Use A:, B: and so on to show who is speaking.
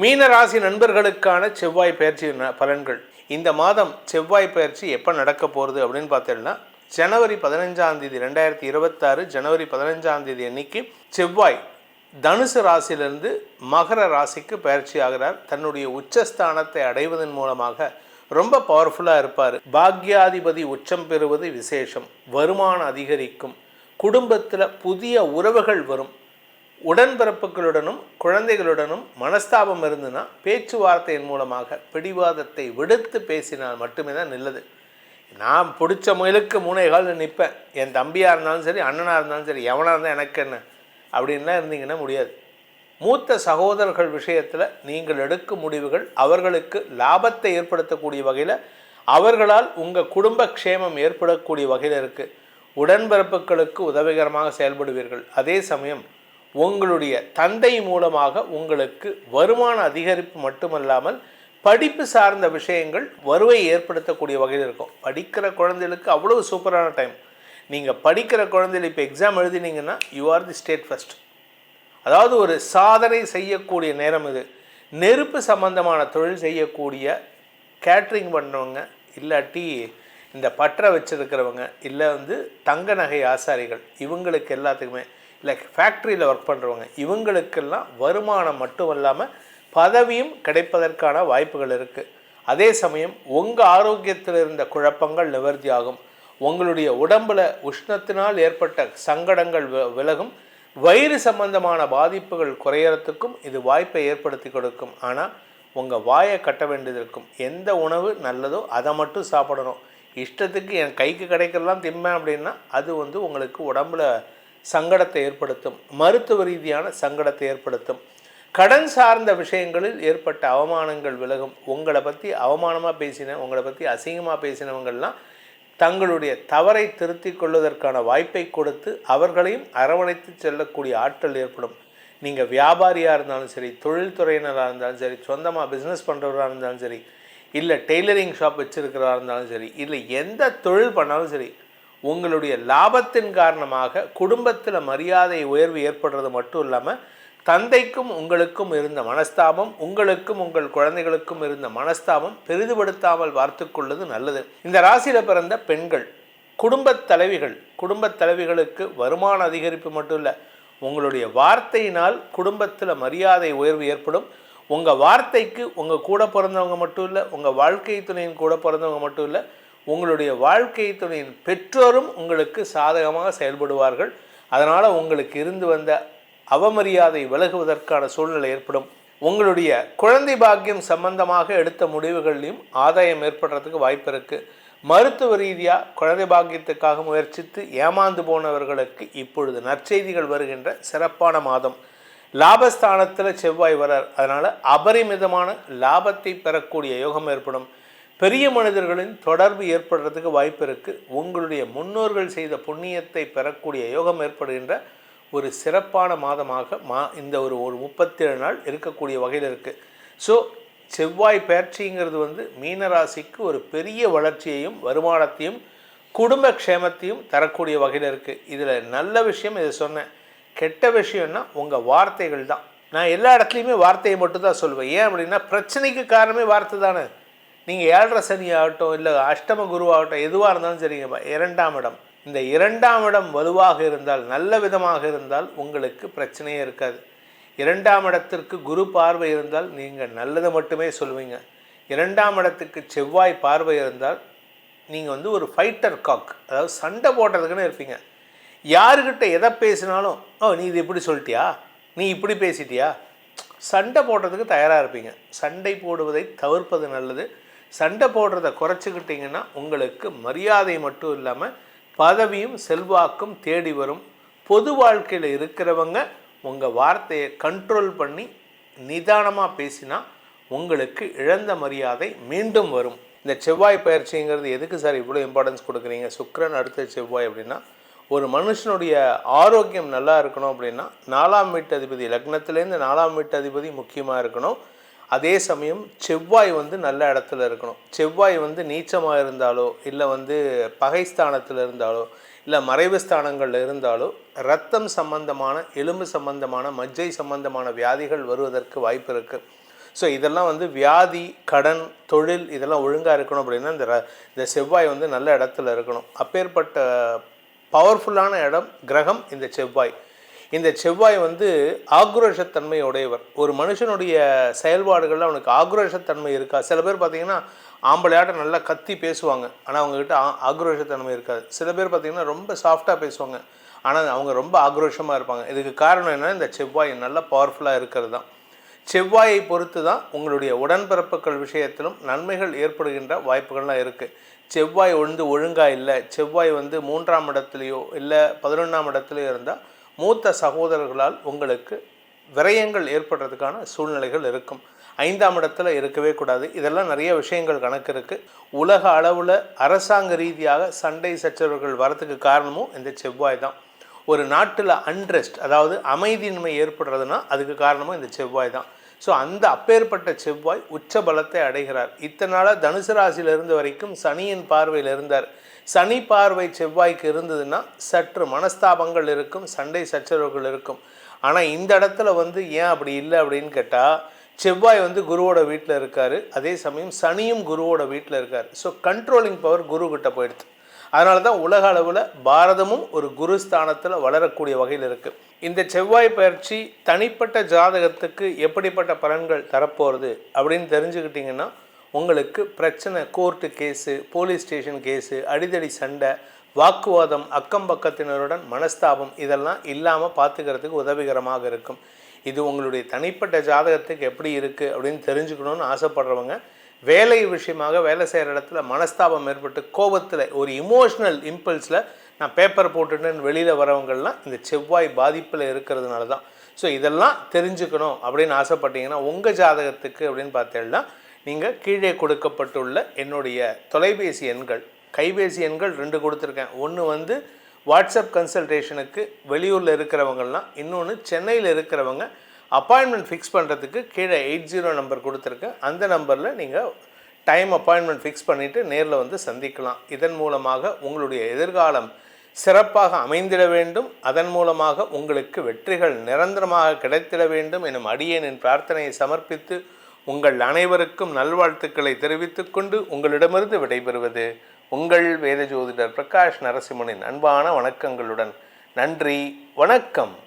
A: மீன ராசி நண்பர்களுக்கான செவ்வாய் பயிற்சி பலன்கள். இந்த மாதம் செவ்வாய் பயிற்சி எப்போ நடக்க போகிறது அப்படின்னு பார்த்தீங்கன்னா, ஜனவரி 15ஆம் தேதி 2026 ஜனவரி 15ஆம் தேதி அன்னைக்கு செவ்வாய் தனுசு ராசியிலிருந்து மகர ராசிக்கு பயிற்சி ஆகிறார். தன்னுடைய உச்சஸ்தானத்தை அடைவதன் மூலமாக ரொம்ப பவர்ஃபுல்லாக இருப்பார். பாக்யாதிபதி உச்சம் பெறுவது விசேஷம். வருமானம் அதிகரிக்கும். குடும்பத்தில் புதிய உறவுகள் வரும். உடன்பிறப்புகளுடனும் குழந்தைகளுடனும் மனஸ்தாபம் இருந்துன்னா பேச்சுவார்த்தையின் மூலமாக பிடிவாதத்தை விடுத்து பேசினால் மட்டுமே தான் நல்லது. நான் பிடிச்ச முயலுக்கு 3 காலில் நிற்பேன். என் தம்பியாக இருந்தாலும் சரி, அண்ணனாக இருந்தாலும் சரி, எவனாக இருந்தால் எனக்கு என்ன அப்படின்லாம் இருந்தீங்கன்னா முடியாது. மூத்த சகோதரர்கள் விஷயத்தில் நீங்கள் எடுக்கும் முடிவுகள் அவர்களுக்கு லாபத்தை ஏற்படுத்தக்கூடிய வகையில், அவர்களால் உங்கள் குடும்ப க்ஷேமம் ஏற்படக்கூடிய வகையில் இருக்குது. உடன்பிறப்புகளுக்கு உதவிகரமாக செயல்படுவீர்கள். அதே சமயம் உங்களுடைய தந்தை மூலமாக உங்களுக்கு வருமான அதிகரிப்பு மட்டுமல்லாமல் படிப்பு சார்ந்த விஷயங்கள் வருவை ஏற்படுத்தக்கூடிய வகையில் இருக்கும். படிக்கிற குழந்தைகளுக்கு அவ்வளவு சூப்பரான டைம். நீங்கள் படிக்கிற குழந்தைகள் இப்போ எக்ஸாம் எழுதினீங்கன்னா you are the state first. அதாவது ஒரு சாதனை செய்யக்கூடிய நேரம் இது. நெருப்பு சம்பந்தமான தொழில் செய்யக்கூடிய, கேட்ரிங் பண்ணுறவங்க, இல்லாட்டி இந்த பற்ற வச்சுருக்கிறவங்க, இல்லை தங்க நகை ஆசாரிகள், இவங்களுக்கு எல்லாத்துக்குமே, இல்லை ஃபேக்ட்ரியில் ஒர்க் பண்ணுறவங்க, இவங்களுக்கெல்லாம் வருமானம் மட்டும் இல்லாமல் பதவியும் கிடைப்பதற்கான வாய்ப்புகள் இருக்குது. அதே சமயம் உங்கள் ஆரோக்கியத்தில் இருந்த குழப்பங்கள் நிவர்த்தி ஆகும். உங்களுடைய உடம்பில் உஷ்ணத்தினால் ஏற்பட்ட சங்கடங்கள் விலகும். வயிறு சம்பந்தமான பாதிப்புகள் குறையறதுக்கும் இது வாய்ப்பை ஏற்படுத்தி கொடுக்கும். ஆனால் உங்கள் வாயை கட்ட வேண்டியது இருக்கும். எந்த உணவு நல்லதோ அதை மட்டும் சாப்பிடணும். இஷ்டத்துக்கு என் கைக்கு கிடைக்கிறலாம் திம்பேன் அப்படின்னா அது உங்களுக்கு உடம்பில் சங்கடத்தை ஏற்படுத்தும். மருத்துவ ரீதியான சங்கடத்தை ஏற்படுத்தும். கடன் சார்ந்த விஷயங்களில் ஏற்பட்ட அவமானங்கள் விலகும். உங்களை பற்றி அவமானமாக பேசின, உங்களை பற்றி அசிங்கமாக பேசினவங்கள்லாம் தங்களுடைய தவறை திருத்திக் கொள்வதற்கான வாய்ப்பை கொடுத்து அவர்களையும் அரவணைத்து செல்லக்கூடிய ஆற்றல் ஏற்படும். நீங்கள் வியாபாரியாக இருந்தாலும் சரி, தொழில்துறையினராக இருந்தாலும் சரி, சொந்தமாக பிஸ்னஸ் பண்ணுறவராக இருந்தாலும் சரி, இல்லை டெய்லரிங் ஷாப் வச்சுருக்கிறவராக இருந்தாலும் சரி, இல்லை எந்த தொழில் பண்ணாலும் சரி, உங்களுடைய லாபத்தின் காரணமாக குடும்பத்தில் மரியாதை உயர்வு ஏற்படுறது மட்டும் இல்லாமல் தந்தைக்கும் உங்களுக்கும் இருந்த மனஸ்தாபம், உங்களுக்கும் உங்கள் குழந்தைகளுக்கும் இருந்த மனஸ்தாபம் பெரிதுபடுத்தாமல் பார்த்து கொள்வது நல்லது. இந்த ராசியில் பிறந்த பெண்கள், குடும்பத் தலைவிகளுக்கு வருமான அதிகரிப்பு மட்டும் இல்லை, உங்களுடைய வார்த்தையினால் குடும்பத்தில் மரியாதை உயர்வு ஏற்படும். உங்கள் வார்த்தைக்கு உங்கள் கூட பிறந்தவங்க மட்டும் இல்லை, உங்கள் வாழ்க்கை துணையின் கூட பிறந்தவங்க மட்டும் இல்லை, உங்களுடைய வாழ்க்கை துணையின் பெற்றோரும் உங்களுக்கு சாதகமாக செயல்படுவார்கள். அதனால் உங்களுக்கு இருந்து வந்த அவமரியாதை விலகுவதற்கான சூழ்நிலை ஏற்படும். உங்களுடைய குழந்தை பாக்கியம் சம்பந்தமாக எடுத்த முடிவுகள்லையும் ஆதாயம் ஏற்படுறதுக்கு வாய்ப்பு இருக்குது. மருத்துவ ரீதியாக குழந்தை பாக்கியத்துக்காக முயற்சித்து ஏமாந்து போனவர்களுக்கு இப்பொழுது நற்செய்திகள் வருகின்ற சிறப்பான மாதம். லாபஸ்தானத்தில் செவ்வாய் வரார். அதனால் அபரிமிதமான லாபத்தை பெறக்கூடிய யோகம் ஏற்படும். பெரிய மனிதர்களின் தொடர்பு ஏற்படுறதுக்கு வாய்ப்பு இருக்குது. உங்களுடைய முன்னோர்கள் செய்த புண்ணியத்தை பெறக்கூடிய யோகம் ஏற்படுகின்ற ஒரு சிறப்பான மாதமாக இந்த ஒரு 37 நாள் இருக்கக்கூடிய வகையில் இருக்குது. ஸோ செவ்வாய் பயிற்சிங்கிறது மீனராசிக்கு ஒரு பெரிய வளர்ச்சியையும் வருமானத்தையும் குடும்ப க்ஷேமத்தையும் தரக்கூடிய வகையில் இருக்குது. இதில் நல்ல விஷயம் இதை சொன்னேன். கெட்ட விஷயம்னா உங்கள் வார்த்தைகள் தான். நான் எல்லா இடத்துலையுமே வார்த்தையை மட்டும் தான் சொல்லுவேன். ஏன் அப்படின்னா பிரச்சனைக்கு காரணமே வார்த்தை தானே. நீங்கள் 7.5 சனி ஆகட்டும், இல்லை அஷ்டம குருவாகட்டும், எதுவாக இருந்தாலும் சரிங்க, 2ஆம் இடம், இந்த 2ஆம் இடம் வலுவாக இருந்தால், நல்ல விதமாக இருந்தால் உங்களுக்கு பிரச்சனையே இருக்காது. 2ஆம் இடத்திற்கு குரு பார்வை இருந்தால் நீங்கள் நல்லதை மட்டுமே சொல்லுவீங்க. 2ஆம் இடத்துக்கு செவ்வாய் பார்வை இருந்தால் நீங்கள் ஒரு ஃபைட்டர் காக், அதாவது சண்டை போடுறதுக்குன்னு இருப்பீங்க. யாருக்கிட்ட எதை பேசினாலும் நீ இது இப்படி சொல்லிட்டியா, நீ இப்படி பேசிட்டியா, சண்டை போடுறதுக்கு தயாராக இருப்பீங்க. சண்டை போடுவதை தவிர்ப்பது நல்லது. சண்டை போடுறதை குறைச்சிக்கிட்டிங்கன்னா உங்களுக்கு மரியாதை மட்டும் இல்லாமல் பதவியும் செல்வாக்கும் தேடி வரும். பொது வாழ்க்கையில் இருக்கிறவங்க உங்கள் வார்த்தையை கண்ட்ரோல் பண்ணி நிதானமாக பேசினா உங்களுக்கு இழந்த மரியாதை மீண்டும் வரும். இந்த செவ்வாய் பயிற்சிங்கிறது எதுக்கு சார் இவ்வளோ இம்பார்ட்டன்ஸ் கொடுக்குறீங்க? சுக்கிரன் அடுத்த செவ்வாய் அப்படின்னா ஒரு மனுஷனுடைய ஆரோக்கியம் நல்லா இருக்கணும் அப்படின்னா 4ஆம் வீட்டு அதிபதி, லக்னத்திலேருந்து 4ஆம் வீட்டு அதிபதி முக்கியமாக இருக்கணும். அதே சமயம் செவ்வாய் நல்ல இடத்துல இருக்கணும். செவ்வாய் நீச்சமாக இருந்தாலோ, இல்லை பகை ஸ்தானத்தில் இருந்தாலோ, இல்லை மறைவு ஸ்தானங்களில் இருந்தாலோ ரத்தம் சம்பந்தமான, எலும்பு சம்பந்தமான, மஜ்ஜை சம்பந்தமான வியாதிகள் வருவதற்கு வாய்ப்பு இருக்குது. ஸோ இதெல்லாம் வந்து வியாதி, கடன், தொழில் இதெல்லாம் ஒழுங்காக இருக்கணும் அப்படின்னா இந்த செவ்வாய் வந்து நல்ல இடத்துல இருக்கணும். அப்பேற்பட்ட பவர்ஃபுல்லான கிரகம் இந்த செவ்வாய். இந்த செவ்வாய் வந்து ஆக்ரோஷத்தன்மை உடையவர். ஒரு மனுஷனுடைய செயல்பாடுகளில் அவனுக்கு ஆக்ரோஷத்தன்மை இருக்கா? சில பேர் பார்த்திங்கன்னா ஆம்பளையாட்ட நல்லா கத்தி பேசுவாங்க, ஆனால் அவங்கக்கிட்ட ஆக்ரோஷத்தன்மை இருக்காது. சில பேர் பார்த்திங்கன்னா ரொம்ப சாஃப்டாக பேசுவாங்க, ஆனால் அவங்க ரொம்ப ஆக்ரோஷமாக இருப்பாங்க. இதுக்கு காரணம் என்னென்னா இந்த செவ்வாய் நல்ல பவர்ஃபுல்லாக இருக்கிறது தான். செவ்வாயை பொறுத்து தான் உங்களுடைய உடன்பிறப்புகள் விஷயத்திலும் நன்மைகள் ஏற்படுகின்ற வாய்ப்புகள்லாம் இருக்குது. செவ்வாய் ஒழுங்காக இல்லை, செவ்வாய் வந்து 3ஆம் இடத்துலையோ இல்லை 11ஆம் இடத்துலையோ இருந்தால் மூத்த சகோதரர்களால் உங்களுக்கு விரயங்கள் ஏற்படுறதுக்கான சூழ்நிலைகள் இருக்கும். 5ஆம் இடத்துல இருக்கவே கூடாது. இதெல்லாம் நிறைய விஷயங்கள் கணக்கு இருக்குது. உலக அளவில் அரசாங்க ரீதியாக சண்டை சச்சரவுகள் வரத்துக்கு காரணமும் இந்த செவ்வாய் தான். ஒரு நாட்டில் அன்ரெஸ்ட், அதாவது அமைதியின்மை ஏற்படுறதுனா அதுக்கு காரணமும் இந்த செவ்வாய் தான். ஸோ அந்த அப்பேற்பட்ட செவ்வாய் உச்ச பலத்தை அடைகிறார். இத்தனை நாளாக தனுசு ராசியில் இருந்த வரைக்கும் சனியின் பார்வையில் இருந்தார். சனி பார்வை செவ்வாய்க்கு இருந்ததுன்னா சற்று மனஸ்தாபங்கள் இருக்கும், சண்டை சச்சரவுகள் இருக்கும். ஆனால் இந்த இடத்துல வந்து ஏன் அப்படி இல்லை அப்படின்னு கேட்டால், செவ்வாய் வந்து குருவோட வீட்டில் இருக்கார், அதே சமயம் சனியும் குருவோட வீட்டில் இருக்கார். ஸோ கண்ட்ரோலிங் பவர் குரு கிட்ட போயிடுது. அதனால தான் உலக அளவில் பாரதமும் ஒரு குரு ஸ்தானத்தில் வளரக்கூடிய வகையில் இருக்குது. இந்த செவ்வாய் பயிற்சி தனிப்பட்ட ஜாதகத்துக்கு எப்படிப்பட்ட பலன்கள் தரப்போகிறது அப்படின்னு தெரிஞ்சுக்கிட்டிங்கன்னா உங்களுக்கு பிரச்சனை, court case, police station case, அடிதடி சண்டை, வாக்குவாதம், அக்கம் பக்கத்தினருடன் மனஸ்தாபம் இதெல்லாம் இல்லாமல் பார்த்துக்கிறதுக்கு உதவிகரமாக இருக்கும். இது உங்களுடைய தனிப்பட்ட ஜாதகத்துக்கு எப்படி இருக்குது அப்படின்னு தெரிஞ்சுக்கணுன்னு ஆசைப்படுறவங்க, வேலை விஷயமாக வேலை செய்கிற இடத்துல மனஸ்தாபம் ஏற்பட்டு கோபத்தில் ஒரு இமோஷ்னல் இம்பல்ஸில் நான் பேப்பர் போட்டுட்டேன்னு வெளியில் வரவங்கள்லாம் இந்த செவ்வாய் பாதிப்பில் இருக்கிறதுனால தான். ஸோ இதெல்லாம் தெரிஞ்சுக்கணும் அப்படின்னு ஆசைப்பட்டீங்கன்னா உங்கள் ஜாதகத்துக்கு அப்படின்னு பார்த்தீங்கன்னா நீங்கள் கீழே கொடுக்கப்பட்டுள்ள என்னுடைய தொலைபேசி எண்கள், கைபேசி எண்கள் 2 கொடுத்துருக்கேன். ஒன்று வந்து வாட்ஸ்அப் கன்சல்டேஷனுக்கு வெளியூரில் இருக்கிறவங்கலாம், இன்னொன்று சென்னையில் இருக்கிறவங்க அப்பாயின்மெண்ட் ஃபிக்ஸ் பண்ணுறதுக்கு கீழே 80 நம்பர் கொடுத்துருக்கேன். அந்த நம்பரில் நீங்கள் டைம் அப்பாயின்மெண்ட் ஃபிக்ஸ் பண்ணிவிட்டு நேரில் வந்து சந்திக்கலாம். இதன் மூலமாக உங்களுடைய எதிர்காலம் சிறப்பாக அமைந்திட வேண்டும், அதன் மூலமாக உங்களுக்கு வெற்றிகள் நிரந்தரமாக கிடைத்திட வேண்டும் எனும் அடியேனின் பிரார்த்தனையை சமர்ப்பித்து உங்கள் அனைவருக்கும் நல்வாழ்த்துக்களை தெரிவித்துக் கொண்டு உங்களிடமிருந்து விடைபெறுவது உங்கள் வேத ஜோதிடர் பிரகாஷ் நரசிம்மனின் அன்பான வணக்கங்களுடன். நன்றி, வணக்கம்.